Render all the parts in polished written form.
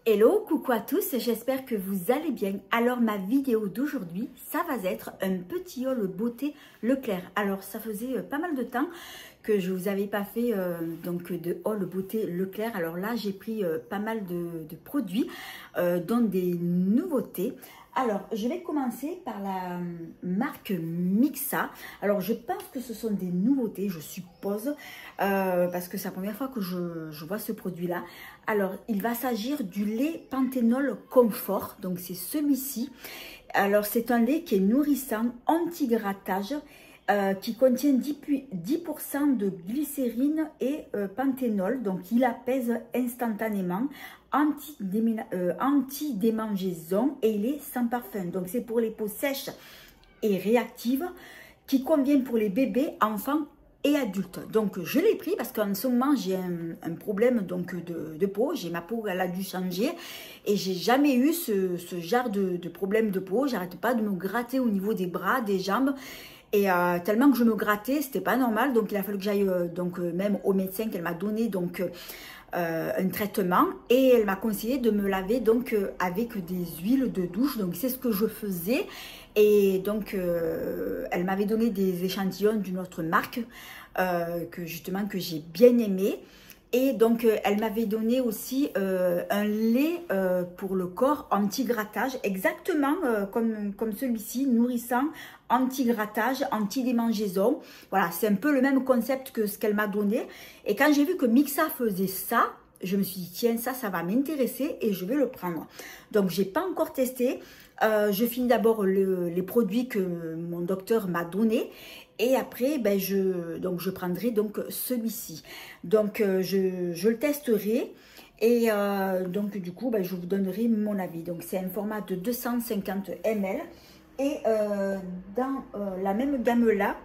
Hello, coucou à tous, j'espère que vous allez bien. Alors ma vidéo d'aujourd'hui, ça va être un petit haul beauté Leclerc. Alors ça faisait pas mal de temps que je vous avais pas fait donc de haul beauté Leclerc. Alors là j'ai pris pas mal de produits dont des nouveautés. Alors, je vais commencer par la marque Mixa. Alors, je pense que ce sont des nouveautés, je suppose, parce que c'est la première fois que je vois ce produit-là. Alors, il va s'agir du lait Panthénol Confort. Donc, c'est celui-ci. Alors, c'est un lait qui est nourrissant, anti-grattage, qui contient 10% de glycérine et panthénol. Donc, il apaise instantanément, anti-démangeaison et il est sans parfum. Donc, c'est pour les peaux sèches et réactives qui convient pour les bébés, enfants et adultes. Donc, je l'ai pris parce qu'en ce moment, j'ai un problème donc, de peau. J'ai ma peau, elle a dû changer et j'ai jamais eu ce genre de problème de peau. J'arrête pas de me gratter au niveau des bras, des jambes. Et tellement que je me grattais, c'était pas normal. Donc, il a fallu que j'aille même au médecin qu'elle m'a donné donc un traitement. Et elle m'a conseillé de me laver donc avec des huiles de douche. Donc, c'est ce que je faisais. Et donc, elle m'avait donné des échantillons d'une autre marque que j'ai bien aimé. Et donc, elle m'avait donné aussi un lait pour le corps anti-grattage, exactement comme celui-ci, nourrissant, anti-grattage, anti-démangeaison. Voilà, c'est un peu le même concept que ce qu'elle m'a donné. Et quand j'ai vu que Mixa faisait ça, je me suis dit, tiens, ça va m'intéresser et je vais le prendre. Donc, je n'ai pas encore testé. Je finis d'abord les produits que mon docteur m'a donnés. Et après, ben, je prendrai donc celui-ci. Donc, je le testerai. Et donc, du coup, ben, je vous donnerai mon avis. Donc, c'est un format de 250 ml. Et dans la même gamme-là,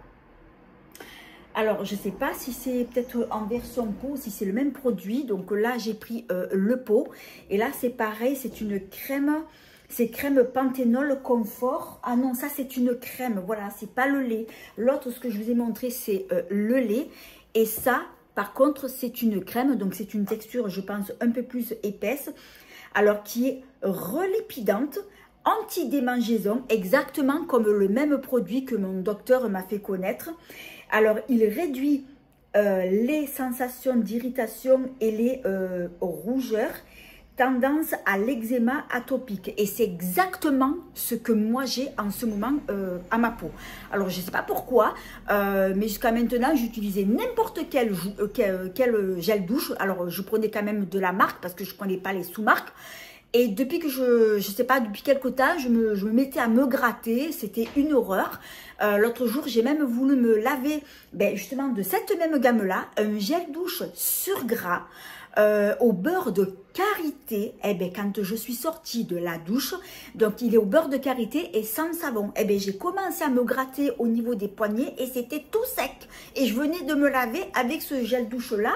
alors, je ne sais pas si c'est peut-être en version pot, si c'est le même produit. Donc là, j'ai pris le pot. Et là, c'est pareil, c'est une crème. C'est crème Panthénol Confort. Ah non, ça c'est une crème. Voilà, c'est pas le lait. L'autre, ce que je vous ai montré, c'est le lait. Et ça, par contre, c'est une crème. Donc c'est une texture, je pense, un peu plus épaisse. Alors, qui est relépidante, anti-démangeaison, exactement comme le même produit que mon docteur m'a fait connaître. Alors, il réduit les sensations d'irritation et les rougeurs, tendance à l'eczéma atopique. Et c'est exactement ce que moi j'ai en ce moment à ma peau. Alors, je ne sais pas pourquoi, mais jusqu'à maintenant, j'utilisais n'importe quel gel douche. Alors, je prenais quand même de la marque parce que je ne prenais pas les sous-marques. Et depuis que je sais pas, depuis quelque temps, je me mettais à me gratter. C'était une horreur. L'autre jour, j'ai même voulu me laver, ben, justement, de cette même gamme-là, un gel douche sur gras au beurre de karité. Eh ben, quand je suis sortie de la douche, donc il est au beurre de karité et sans savon. Eh ben, j'ai commencé à me gratter au niveau des poignets et c'était tout sec. Et je venais de me laver avec ce gel douche-là,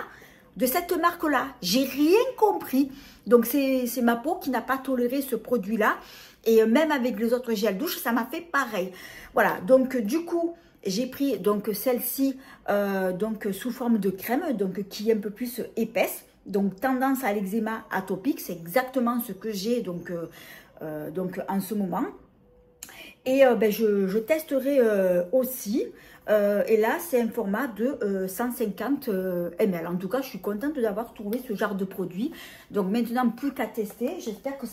de cette marque-là. J'ai rien compris. Donc, c'est ma peau qui n'a pas toléré ce produit-là. Et même avec les autres gels douche, ça m'a fait pareil. Voilà. Donc, du coup, j'ai pris donc celle-ci donc sous forme de crème, donc qui est un peu plus épaisse. Donc, tendance à l'eczéma atopique. C'est exactement ce que j'ai donc en ce moment. Et ben, je testerai aussi. Et là, c'est un format de 150 ml. En tout cas, je suis contente d'avoir trouvé ce genre de produit. Donc maintenant, plus qu'à tester. J'espère que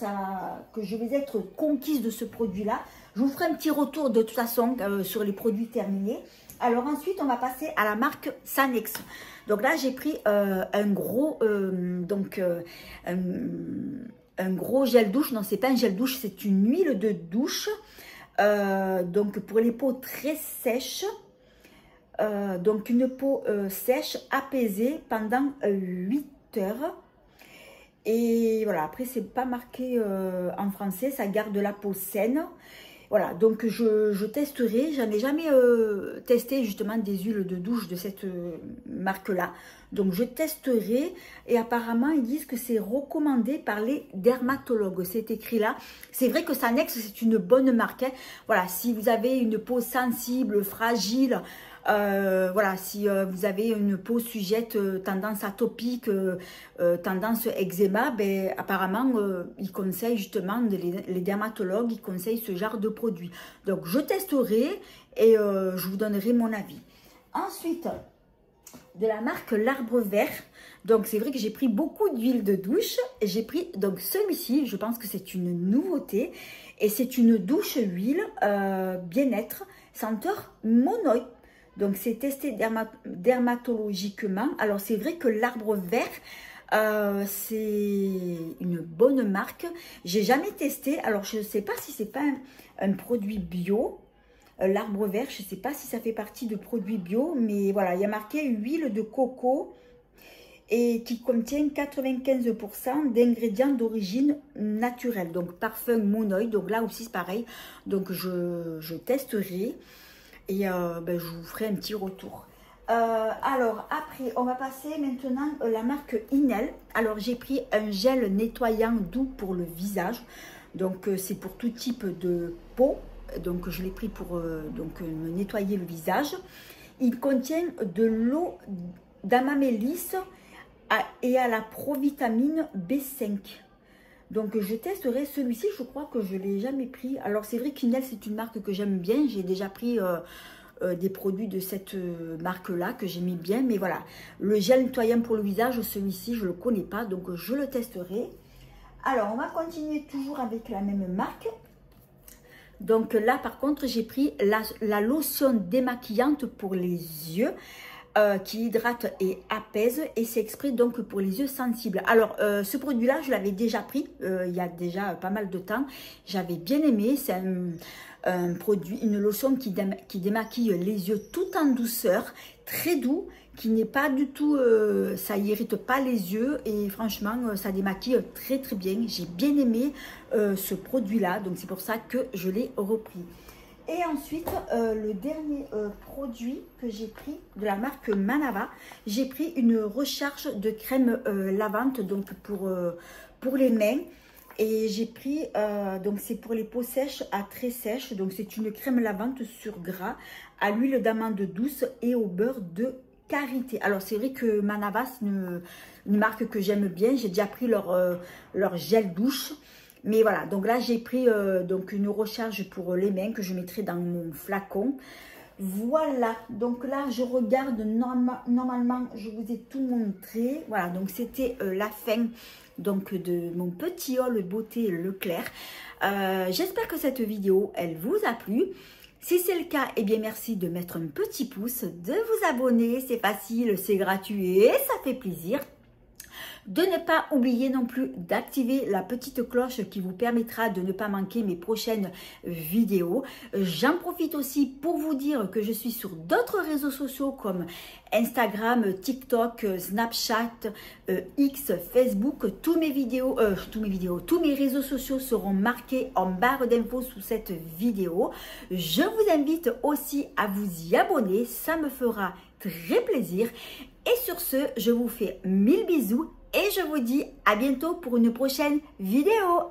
je vais être conquise de ce produit-là. Je vous ferai un petit retour de toute façon sur les produits terminés. Alors ensuite, on va passer à la marque Sanex. Donc là, j'ai pris un gros gel douche. Non, c'est pas un gel douche, c'est une huile de douche. Donc pour les peaux très sèches. Donc une peau sèche, apaisée pendant 8 heures. Et voilà, après c'est pas marqué en français, ça garde la peau saine. Voilà, donc je testerai, j'en ai jamais testé justement des huiles de douche de cette marque-là. Donc je testerai et apparemment ils disent que c'est recommandé par les dermatologues, c'est écrit là. C'est vrai que Sanex c'est une bonne marque, hein. Voilà, si vous avez une peau sensible, fragile, Voilà, si vous avez une peau sujette, tendance atopique, tendance eczéma, ben, apparemment, ils conseillent justement, les dermatologues, ils conseillent ce genre de produit. Donc, je testerai et je vous donnerai mon avis. Ensuite, de la marque L'Arbre Vert. Donc, c'est vrai que j'ai pris beaucoup d'huile de douche. J'ai pris donc celui-ci, je pense que c'est une nouveauté. Et c'est une douche huile bien-être, senteur monoï. Donc, c'est testé dermatologiquement. Alors, c'est vrai que L'Arbre Vert, c'est une bonne marque. J'ai jamais testé. Alors, je ne sais pas si c'est pas un produit bio. L'Arbre Vert, je ne sais pas si ça fait partie de produits bio, mais voilà, il y a marqué huile de coco et qui contient 95% d'ingrédients d'origine naturelle. Donc, parfum monoï, donc là aussi c'est pareil. Donc, je testerai et ben, je vous ferai un petit retour. Alors, après, on va passer maintenant à la marque Inel. Alors, j'ai pris un gel nettoyant doux pour le visage. Donc, c'est pour tout type de peau. Donc, je l'ai pris pour me nettoyer le visage. Il contient de l'eau d'amamélis et à la provitamine B5. Donc, je testerai celui-ci. Je crois que je ne l'ai jamais pris. Alors, c'est vrai qu'Inel, c'est une marque que j'aime bien. J'ai déjà pris des produits de cette marque-là que j'aimais bien. Mais voilà, le gel nettoyant pour le visage, celui-ci, je ne le connais pas. Donc, je le testerai. Alors, on va continuer toujours avec la même marque. Donc là, par contre, j'ai pris la lotion démaquillante pour les yeux qui hydrate et apaise. Et c'est exprès donc pour les yeux sensibles. Alors, ce produit-là, je l'avais déjà pris il y a déjà pas mal de temps. J'avais bien aimé. C'est un produit, une lotion qui démaquille les yeux tout en douceur, très doux, qui n'est pas du tout, ça irrite pas les yeux et franchement, ça démaquille très très bien. J'ai bien aimé ce produit-là, donc c'est pour ça que je l'ai repris. Et ensuite, le dernier produit que j'ai pris de la marque Manava, j'ai pris une recharge de crème lavante donc pour les mains. Et j'ai pris, donc c'est pour les peaux sèches à très sèches, donc c'est une crème lavante sur gras à l'huile d'amande douce et au beurre de karité. Alors c'est vrai que Manava, c'est une marque que j'aime bien, j'ai déjà pris leur gel douche. Mais voilà, donc là j'ai pris donc une recharge pour les mains que je mettrai dans mon flacon. Voilà, donc là je regarde, normalement je vous ai tout montré. Voilà, donc c'était la fin donc de mon petit haul beauté Leclerc. J'espère que cette vidéo elle vous a plu. Si c'est le cas, eh bien merci de mettre un petit pouce, de vous abonner, c'est facile, c'est gratuit et ça fait plaisir. De ne pas oublier non plus d'activer la petite cloche qui vous permettra de ne pas manquer mes prochaines vidéos. J'en profite aussi pour vous dire que je suis sur d'autres réseaux sociaux comme Instagram, TikTok, Snapchat, X, Facebook. Tous mes réseaux sociaux seront marqués en barre d'infos sous cette vidéo. Je vous invite aussi à vous y abonner, ça me fera très plaisir. Et sur ce, je vous fais 1000 bisous. Et je vous dis à bientôt pour une prochaine vidéo.